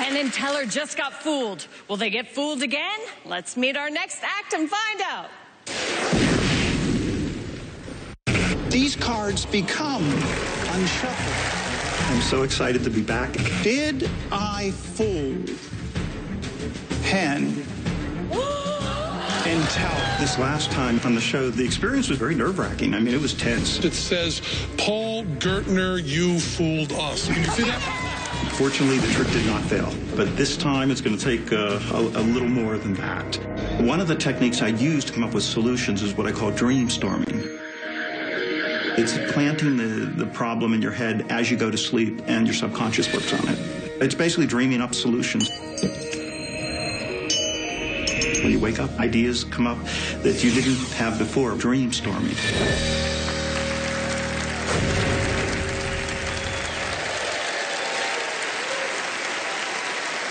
Penn and Teller just got fooled. Will they get fooled again? Let's meet our next act and find out. These cards become unshuffled. I'm so excited to be back. Did I fool Penn and Teller? This last time on the show, the experience was very nerve-wracking. I mean, it was tense. It says, Paul Gertner, you fooled us. Can you see that? Fortunately, the trick did not fail. But this time, it's going to take a little more than that. One of the techniques I use to come up with solutions is what I call dreamstorming. It's planting the problem in your head as you go to sleep, and your subconscious works on it. It's basically dreaming up solutions. When you wake up, ideas come up that you didn't have before. Dreamstorming.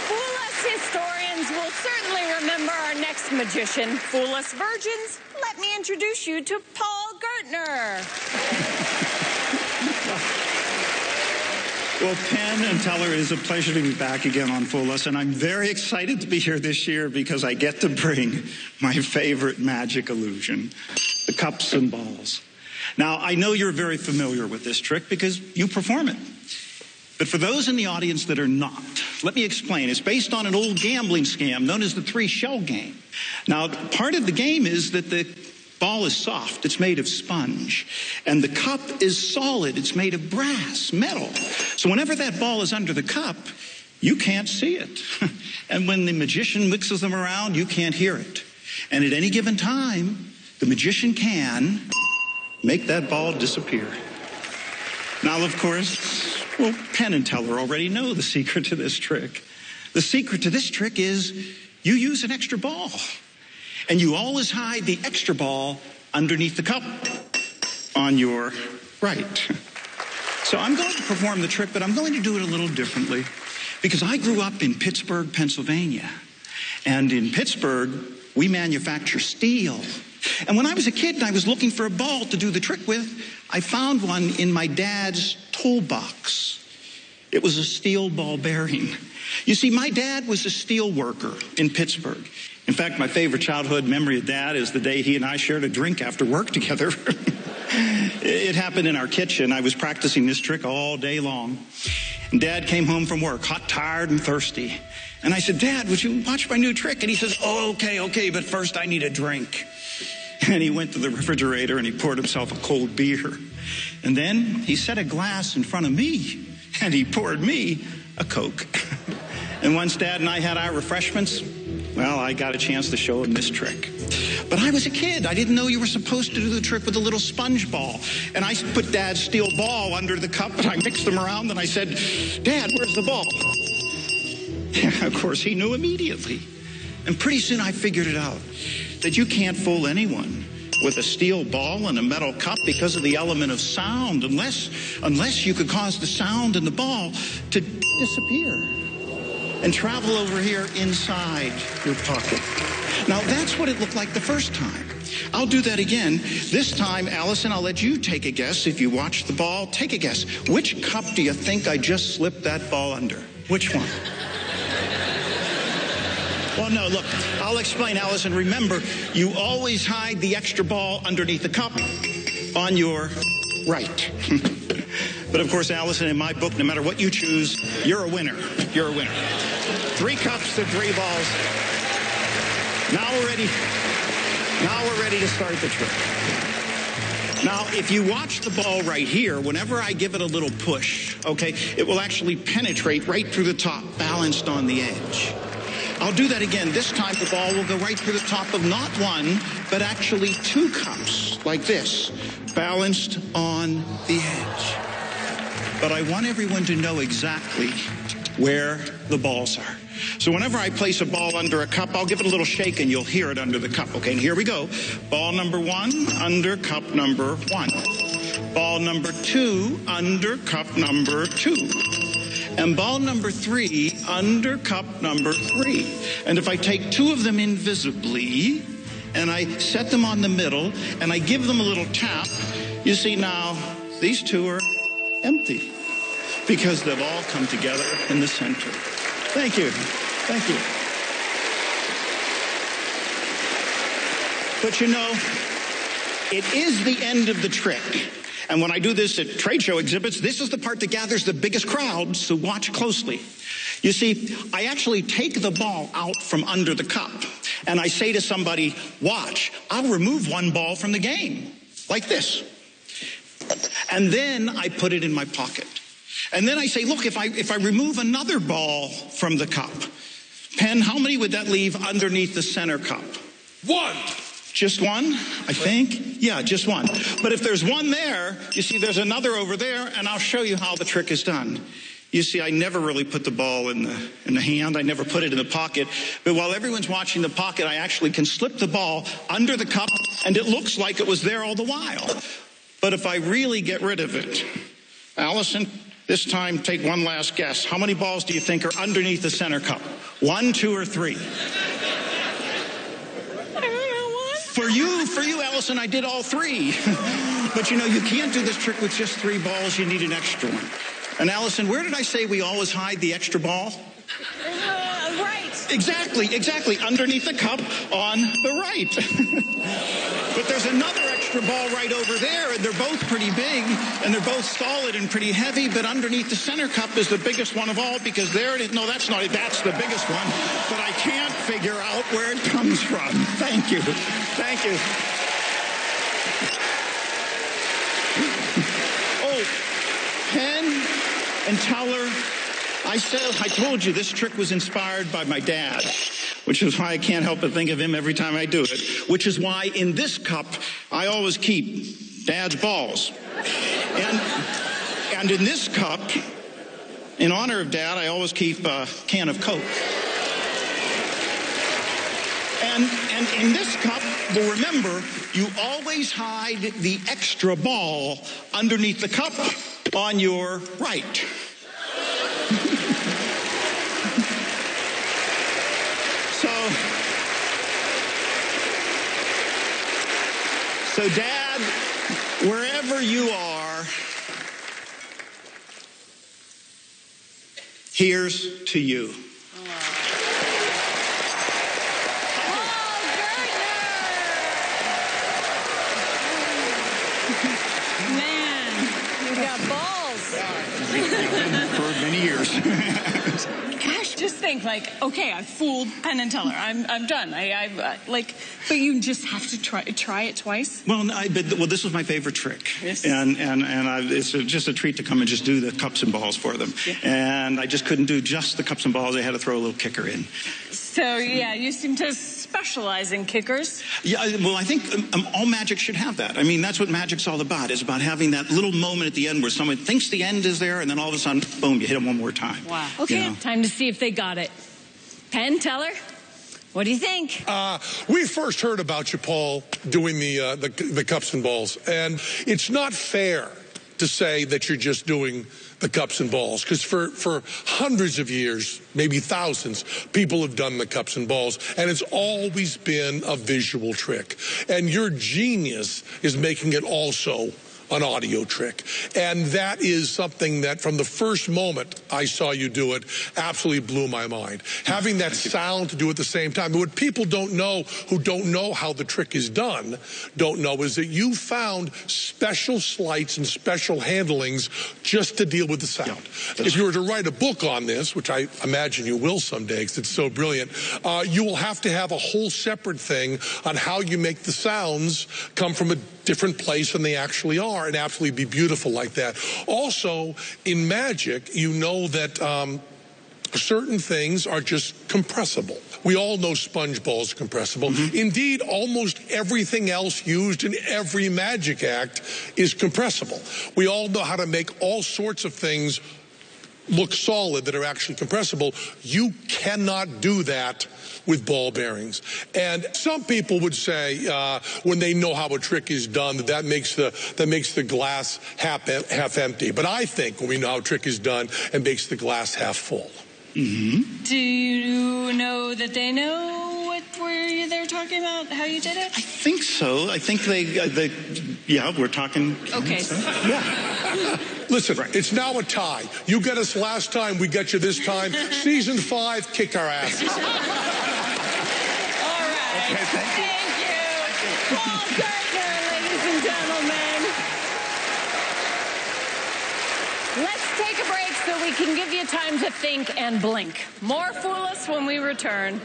Fool us historians will certainly remember our next magician. Fool us virgins, let me introduce you to Paul Gertner. Well, Penn and Teller, it is a pleasure to be back again on Fool Us, and I'm very excited to be here this year because I get to bring my favorite magic illusion, the cups and balls. Now, I know you're very familiar with this trick because you perform it. But for those in the audience that are not, let me explain. It's based on an old gambling scam known as the three-shell game. Now, part of the game is that the ball is soft, it's made of sponge, and the cup is solid, it's made of brass, metal. So whenever that ball is under the cup, you can't see it. And when the magician mixes them around, you can't hear it. And at any given time, the magician can make that ball disappear. Now, of course, well, Penn and Teller already know the secret to this trick. The secret to this trick is you use an extra ball. And you always hide the extra ball underneath the cup on your right. So I'm going to perform the trick, but I'm going to do it a little differently because I grew up in Pittsburgh, Pennsylvania. And in Pittsburgh, we manufacture steel. And when I was a kid and I was looking for a ball to do the trick with, I found one in my dad's toolbox. It was a steel ball bearing. You see, my dad was a steel worker in Pittsburgh. In fact, my favorite childhood memory of Dad is the day he and I shared a drink after work together. It happened in our kitchen. I was practicing this trick all day long. And Dad came home from work, hot, tired, and thirsty. And I said, Dad, would you watch my new trick? And he says, oh, okay, but first I need a drink. And he went to the refrigerator and he poured himself a cold beer. And then he set a glass in front of me and he poured me a Coke. And once Dad and I had our refreshments, well, I got a chance to show him this trick. But I was a kid. I didn't know you were supposed to do the trick with a little sponge ball. And I put Dad's steel ball under the cup, and I mixed them around, and I said, Dad, where's the ball? Of course, he knew immediately. And pretty soon I figured it out, that you can't fool anyone with a steel ball and a metal cup because of the element of sound, unless you could cause the sound in the ball to disappear and travel over here inside your pocket. Now, that's what it looked like the first time. I'll do that again. This time, Allison, I'll let you take a guess. If you watch the ball, take a guess. Which cup do you think I just slipped that ball under? Which one? Well, no, look, I'll explain, Allison. Remember, you always hide the extra ball underneath the cup on your right. But of course, Allison, in my book, no matter what you choose, you're a winner. You're a winner. 3 cups to 3 balls. Now we're ready to start the trick. Now, if you watch the ball right here, whenever I give it a little push, okay, it will actually penetrate right through the top, balanced on the edge. I'll do that again. This time the ball will go right through the top of not 1, but actually 2 cups, like this, balanced on the edge. But I want everyone to know exactly where the balls are. So whenever I place a ball under a cup, I'll give it a little shake and you'll hear it under the cup. Okay, and here we go. Ball number 1, under cup number 1. Ball number 2, under cup number 2. And ball number 3, under cup number 3. And if I take 2 of them invisibly, and I set them on the middle, and I give them a little tap, you see now, these 2 are empty, because they've all come together in the center. Thank you. Thank you. But you know, it is the end of the trick. And when I do this at trade show exhibits, this is the part that gathers the biggest crowds, so watch closely. You see, I actually take the ball out from under the cup, and I say to somebody, watch, I'll remove one ball from the game, like this. And then I put it in my pocket. And then I say, look, if I remove another ball from the cup, Penn, how many would that leave underneath the center cup? One. Just one, I think? Yeah, just one. But if there's one there, you see there's another over there, and I'll show you how the trick is done. You see, I never really put the ball in the hand. I never put it in the pocket. But while everyone's watching the pocket, I actually can slip the ball under the cup, and it looks like it was there all the while. But if I really get rid of it, Allison, this time take one last guess. How many balls do you think are underneath the center cup? 1, 2, or 3? For you, Allison, I did all 3. But you know, you can't do this trick with just 3 balls. You need an extra one. And Allison, where did I say we always hide the extra ball? Right. Exactly. Underneath the cup on the right. But there's another extra ball right over there, and they're both pretty big, and they're both solid and pretty heavy, but underneath the center cup is the biggest one of all, because there it is. No, that's not it. That's the biggest one. But I can't figure out where it comes from. Thank you. Thank you. Oh, Penn and Teller, I told you this trick was inspired by my dad, which is why I can't help but think of him every time I do it, which is why in this cup, I always keep Dad's balls. And in this cup, in honor of Dad, I always keep a can of Coke. And in this cup, well, remember, you always hide the extra ball underneath the cup on your right. So, Dad, wherever you are, here's to you. Man, you got balls. For many years. Gosh, just think, like, okay, I fooled Penn and Teller. I'm done. But you just have to try it twice. Well, this was my favorite trick, yes. and it's just a treat to come and just do the cups and balls for them. Yeah. And I just couldn't do just the cups and balls. I had to throw a little kicker in. So yeah, you seem to specialize in kickers. Yeah, well, I think all magic should have that. I mean, that's what magic's all about. It's about having that little moment at the end where someone thinks the end is there, and then all of a sudden, boom, you hit them one more time. Wow. Okay, you know? Time to see if they got it. Penn, Teller, what do you think? We first heard about you, Paul, doing the cups and balls, and it's not fair to say that you're just doing the cups and balls, because for hundreds of years, maybe thousands, people have done the cups and balls, and it's always been a visual trick. And your genius is making it also an audio trick. And that is something that from the first moment I saw you do it absolutely blew my mind. Having that sound to do at the same time. But what people don't know, who don't know how the trick is done, don't know is that you found special sleights and special handlings just to deal with the sound. Yeah, if you were to write a book on this, which I imagine you will someday because it's so brilliant, you will have to have a whole separate thing on how you make the sounds come from a different place than they actually are and absolutely be beautiful like that. Also, in magic, you know that certain things are just compressible. We all know sponge balls are compressible. Mm-hmm. Indeed, almost everything else used in every magic act is compressible. We all know how to make all sorts of things look solid that are actually compressible. You cannot do that with ball bearings. And some people would say when they know how a trick is done that makes the glass half empty. But I think when we know how a trick is done, it makes the glass half full. Mm-hmm. Do you know that they know what they're talking about, how you did it? I think so. I think they yeah, we're talking. Okay. Yeah. Listen, it's now a tie. You got us last time, we got you this time. Season 5, kick our asses. All right. Okay, thank you. Paul Gertner, ladies and gentlemen. Let's take a break so we can give you time to think and blink. More Fool Us when we return.